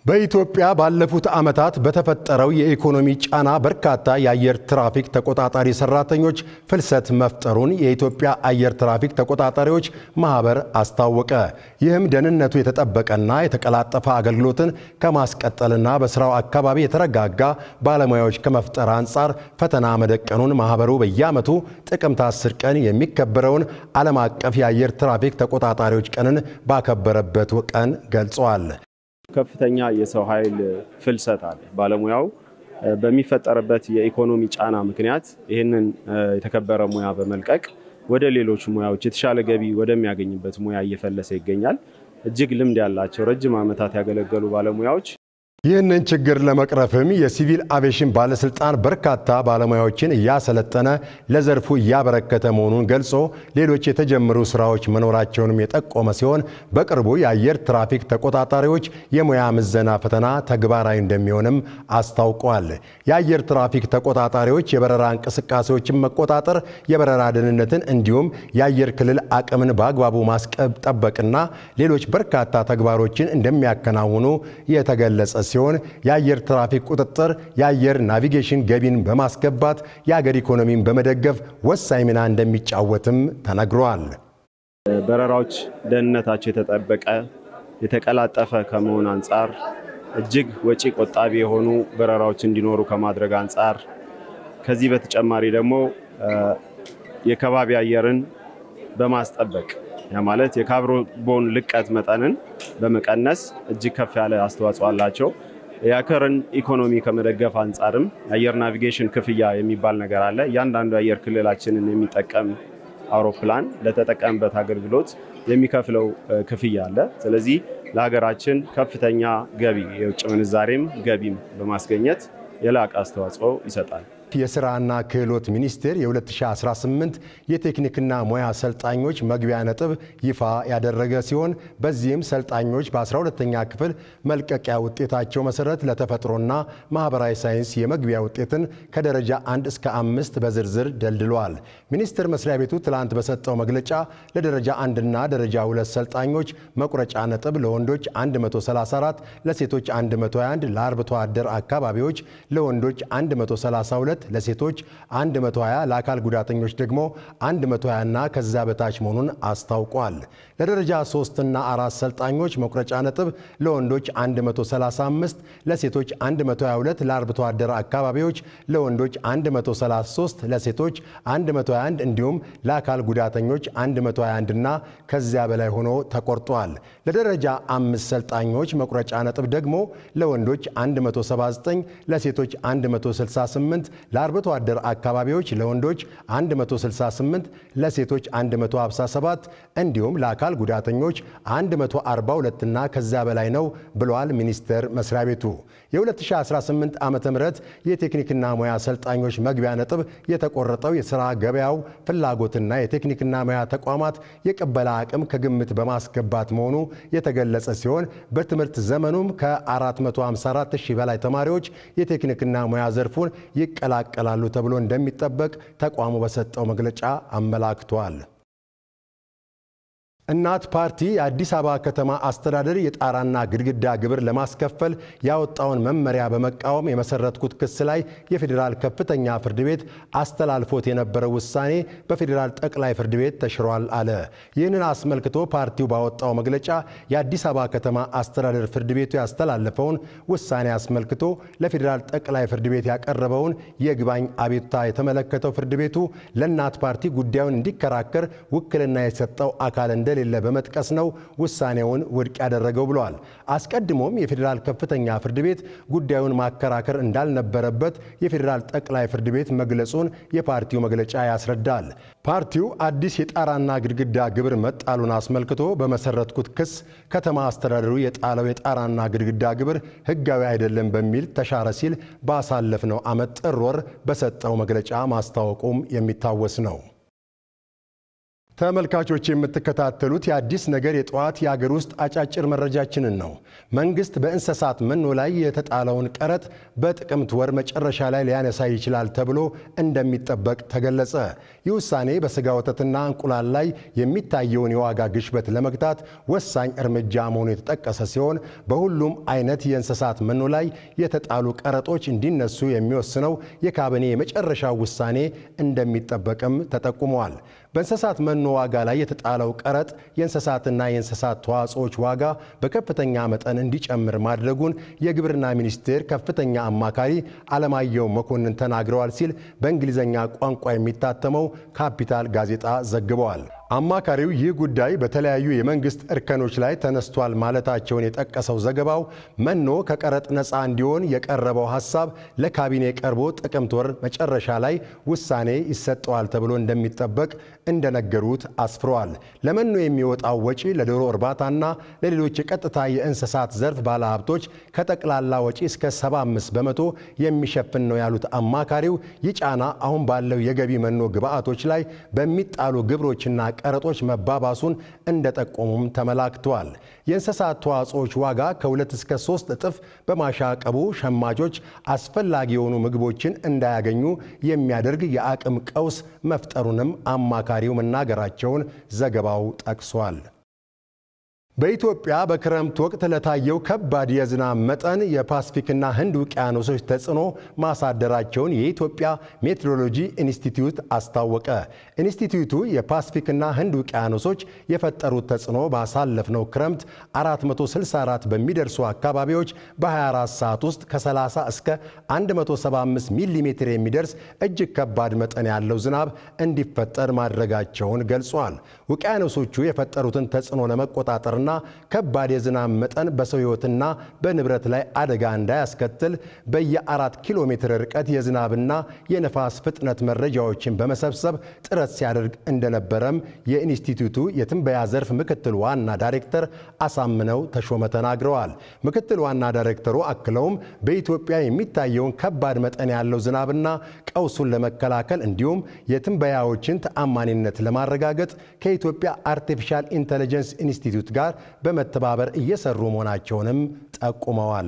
በኢትዮጵያ ባለፉት ዓመታት በተፈጠረው የኢኮኖሚ ጫና በርካታ የአየር ትራፊክ ተቆጣጣሪ ሰራተኞች ፍልሰት መፍጠሩን የኢትዮጵያ አየር ትራፊክ ተቆጣጣሪዎች ማህበር አስታወቀ። ይህም ደህንነቱ የተጠበቀና የተቀላጠፈ አገልግሎትን ከማስቀጠልና በስራው አካባቢ የተረጋጋ ባለሙያዎች ከመፍጠር አንጻር ፈተና መደቀኑን ማህበሩ በየዓመቱ ጥቅምት 10 ቀን የሚከበረውን ዓለም አቀፍ የአየር ትራፊክ ተቆጣጣሪዎች ቀንን ባከበረበት ቀን ገልጿል። ከፍተኛ የሰው ኃይል ፍልሰት አለ። ባለሙያው በሚፈጠርበት የኢኮኖሚ ጫና ምክንያት ይህንን የተከበረ ሙያ በመልቀቅ ወደ ሌሎች ሙያዎች የተሻለ ገቢ ወደሚያገኝበት ሙያ እየፈለሰ ይገኛል። እጅግ ልምድ ያላቸው ረጅም ዓመታት ያገለገሉ ባለሙያዎች ይህንን ችግር ለመቅረፍም የሲቪል አቪዬሽን ባለስልጣን በርካታ ባለሙያዎችን እያሰለጠነ ለዘርፉ እያበረከተ መሆኑን ገልጾ ሌሎች የተጀመሩ ስራዎች መኖራቸውንም የጠቆመ ሲሆን በቅርቡ የአየር ትራፊክ ተቆጣጣሪዎች የሙያ ምዘና ፈተና ተግባራዊ እንደሚሆንም አስታውቋል። የአየር ትራፊክ ተቆጣጣሪዎች የበረራ እንቅስቃሴዎችን መቆጣጠር፣ የበረራ ደህንነትን እንዲሁም የአየር ክልል አቅምን በአግባቡ ማስጠበቅና ሌሎች በርካታ ተግባሮችን እንደሚያከናውኑ የተገለጸ ሲሆን የአየር ትራፊክ ቁጥጥር የአየር ናቪጌሽን ገቢን በማስገባት የአገር ኢኮኖሚን በመደገፍ ወሳኝ ሚና እንደሚጫወትም ተነግሯል። በረራዎች ደህንነታቸው የተጠበቀ የተቀላጠፈ ከመሆን አንጻር እጅግ ወጪ ቆጣቢ የሆኑ በረራዎች እንዲኖሩ ከማድረግ አንጻር ከዚህ በተጨማሪ ደግሞ የከባቢ አየርን በማስጠበቅ ማለት የካርቦን ልቀት መጠንን በመቀነስ እጅግ ከፍ ያለ አስተዋጽኦ አላቸው። የአገርን ኢኮኖሚ ከመደገፍ አንጻርም የአየር ናቪጌሽን ክፍያ የሚባል ነገር አለ። እያንዳንዱ የአየር ክልላችንን የሚጠቀም አውሮፕላን ለተጠቀመበት አገልግሎት የሚከፍለው ክፍያ አለ። ስለዚህ ለሀገራችን ከፍተኛ ገቢ የውጭ ምንዛሬም ገቢም በማስገኘት የላቀ አስተዋጽኦ ይሰጣል። የስራና ክህሎት ሚኒስቴር የ2018 የቴክኒክና ሙያ ሰልጣኞች መግቢያ ነጥብ ይፋ ያደረገ ሲሆን በዚህም ሰልጣኞች በ12ኛ ክፍል መልቀቂያ ውጤታቸው መሰረት ለተፈጥሮና ማህበራዊ ሳይንስ የመግቢያ ውጤትን ከደረጃ 1 እስከ 5 በዝርዝር ደልድሏል። ሚኒስቴር መስሪያ ቤቱ ትላንት በሰጠው መግለጫ ለደረጃ 1 እና ደረጃ 2 ሰልጣኞች መቁረጫ ነጥብ ለወንዶች 134፣ ለሴቶች 121፣ ለአርብቶ አደር አካባቢዎች ለወንዶች 132፣ ለሴቶች 120፣ ለአካል ጉዳተኞች ደግሞ 120 እና ከዛ በታች መሆኑን አስታውቋል። ለደረጃ 3 እና 4 ሰልጣኞች መቁረጫ ነጥብ ለወንዶች 135፣ ለሴቶች 122፣ ለአርብቶ አደር አካባቢዎች ለወንዶች 133፣ ለሴቶች 121 እንዲሁም ለአካል ጉዳተኞች 121 እና ከዚያ በላይ ሆኖ ተቆርጧል። ለደረጃ 5 ሰልጣኞች መቁረጫ ነጥብ ደግሞ ለወንዶች 179፣ ለሴቶች 168፣ ለአርብቶ አደር አካባቢዎች ለወንዶች 168፣ ለሴቶች 157 እንዲሁም ለአካል ጉዳተኞች 142 እና ከዛ በላይ ነው ብሏል ሚኒስቴር መስሪያ ቤቱ። የ2018 ዓመተ ምህረት የቴክኒክና ሙያ ሰልጣኞች መግቢያ ነጥብ የተቆረጠው የሥራ ገበያው ፍላጎትና የቴክኒክና ሙያ ተቋማት የቅበላ አቅም ከግምት በማስገባት መሆኑ የተገለጸ ሲሆን በትምህርት ዘመኑም ከ454,000 በላይ ተማሪዎች የቴክኒክና ሙያ ዘርፉን ይቀላቀላሉ ተብሎ እንደሚጠበቅ ተቋሙ በሰጠው መግለጫ አመላክቷል። እናት ፓርቲ የአዲስ አበባ ከተማ አስተዳደር የጣራና ግድግዳ ግብር ለማስከፈል ያወጣውን መመሪያ በመቃወም የመሰረትኩት ክስ ላይ የፌዴራል ከፍተኛ ፍርድ ቤት አስተላልፎት የነበረው ውሳኔ በፌዴራል ጠቅላይ ፍርድ ቤት ተሽሯል አለ። ይህንን አስመልክቶ ፓርቲው ባወጣው መግለጫ የአዲስ አበባ ከተማ አስተዳደር ፍርድ ቤቱ ያስተላለፈውን ውሳኔ አስመልክቶ ለፌዴራል ጠቅላይ ፍርድ ቤት ያቀረበውን የይግባኝ አቤቱታ የተመለከተው ፍርድ ቤቱ ለእናት ፓርቲ ጉዳዩን እንዲከራከር ውክልና የሰጠው አካል እንደሌለ በመጥቀስ ነው ውሳኔውን ውድቅ ያደረገው ብለዋል። አስቀድሞም የፌዴራል ከፍተኛ ፍርድ ቤት ጉዳዩን ማከራከር እንዳልነበረበት የፌዴራል ጠቅላይ ፍርድ ቤት መግለጹን የፓርቲው መግለጫ ያስረዳል። ፓርቲው አዲስ የጣራና ግድግዳ ግብር መጣሉን አስመልክቶ በመሰረትኩት ክስ ከተማ አስተዳደሩ የጣለው የጣራና ግድግዳ ግብር ሕጋዊ አይደለም በሚል ተሻረ ሲል ባሳለፍነው ዓመት ጥር ወር በሰጠው መግለጫ ማስታወቁም የሚታወስ ነው። ተመልካቾች የምትከታተሉት የአዲስ ነገር የጠዋት የአገር ውስጥ አጫጭር መረጃችንን ነው። መንግስት በእንስሳት መኖ ላይ የተጣለውን ቀረጥ በጥቅምት ወር መጨረሻ ላይ ሊያነሳ ይችላል ተብሎ እንደሚጠበቅ ተገለጸ። ይህ ውሳኔ በስጋ ወተትና እንቁላል ላይ የሚታየውን የዋጋ ግሽበት ለመግታት ወሳኝ እርምጃ መሆኑ የተጠቀሰ ሲሆን በሁሉም አይነት የእንስሳት መኖ ላይ የተጣሉ ቀረጦች እንዲነሱ የሚወስነው የካቢኔ የመጨረሻው ውሳኔ እንደሚጠበቅም ተጠቁመዋል። በእንስሳት መኖ ዋጋ ላይ የተጣለው ቀረጥ የእንስሳትና የእንስሳት ተዋጽኦች ዋጋ በከፍተኛ መጠን እንዲጨምር ማድረጉን የግብርና ሚኒስቴር ከፍተኛ አማካሪ አለማየሁ መኮንን ተናግረዋል ሲል በእንግሊዝኛ ቋንቋ የሚታተመው ካፒታል ጋዜጣ ዘግበዋል። አማካሪው ይህ ጉዳይ በተለያዩ የመንግስት እርከኖች ላይ ተነስቷል ማለታቸውን የጠቀሰው ዘገባው መኖ ከቀረጥ ነፃ እንዲሆን የቀረበው ሐሳብ ለካቢኔ ቀርቦ ጥቅምት ወር መጨረሻ ላይ ውሳኔ ይሰጠዋል ተብሎ እንደሚጠበቅ እንደነገሩት አስፍረዋል። ለመኖ የሚወጣው ወጪ ለዶሮ እርባታና ለሌሎች የቀጥታ የእንስሳት ዘርፍ ባለሀብቶች ከጠቅላላ ወጪ እስከ 75 በመቶ የሚሸፍን ነው ያሉት አማካሪው ይህ ጫና አሁን ባለው የገቢ መኖ ግብዓቶች ላይ በሚጣሉ ግብሮችና ቀረጦች መባባሱን እንደጠቆሙም ተመላክቷል። የእንስሳት ተዋጽኦች ዋጋ ከ2 እስከ 3 እጥፍ በማሻቀቡ ሸማቾች አስፈላጊ የሆኑ ምግቦችን እንዳያገኙ የሚያደርግ የአቅም ቀውስ መፍጠሩንም አማካሪው መናገራቸውን ዘገባው ጠቅሷል። በኢትዮጵያ በክረምት ወቅት ለታየው ከባድ የዝናብ መጠን የፓሲፊክና ህንድ ውቅያኖሶች ተጽዕኖ ማሳደራቸውን የኢትዮጵያ ሜትሮሎጂ ኢንስቲትዩት አስታወቀ። ኢንስቲትዩቱ የፓሲፊክና ህንድ ውቅያኖሶች የፈጠሩት ተጽዕኖ ባሳለፍነው ክረምት 464 በሚደርሱ አካባቢዎች በ24 ሰዓት ውስጥ ከ30 እስከ 175 ሚሊ ሜትር የሚደርስ እጅግ ከባድ መጠን ያለው ዝናብ እንዲፈጠር ማድረጋቸውን ገልጿል። ውቅያኖሶቹ የፈጠሩትን ተጽዕኖ ለመቆጣጠር ከባድ የዝናብ መጠን በሰው ሕይወትና በንብረት ላይ አደጋ እንዳያስከትል በየ4 ኪሎ ሜትር ርቀት የዝናብና የነፋስ ፍጥነት መረጃዎችን በመሰብሰብ ጥረት ሲያደርግ እንደነበረም የኢንስቲትዩቱ የትንበያ ዘርፍ ምክትል ዋና ዳይሬክተር አሳምነው ተሾመ ተናግረዋል። ምክትል ዋና ዳይሬክተሩ አክለውም በኢትዮጵያ የሚታየውን ከባድ መጠን ያለው ዝናብና ቀውሱን ለመከላከል እንዲሁም የትንበያዎችን ተአማኒነት ለማረጋገጥ ከኢትዮጵያ አርቲፊሻል ኢንተለጀንስ ኢንስቲትዩት ጋር በመተባበር እየሰሩ መሆናቸውንም ጠቁመዋል።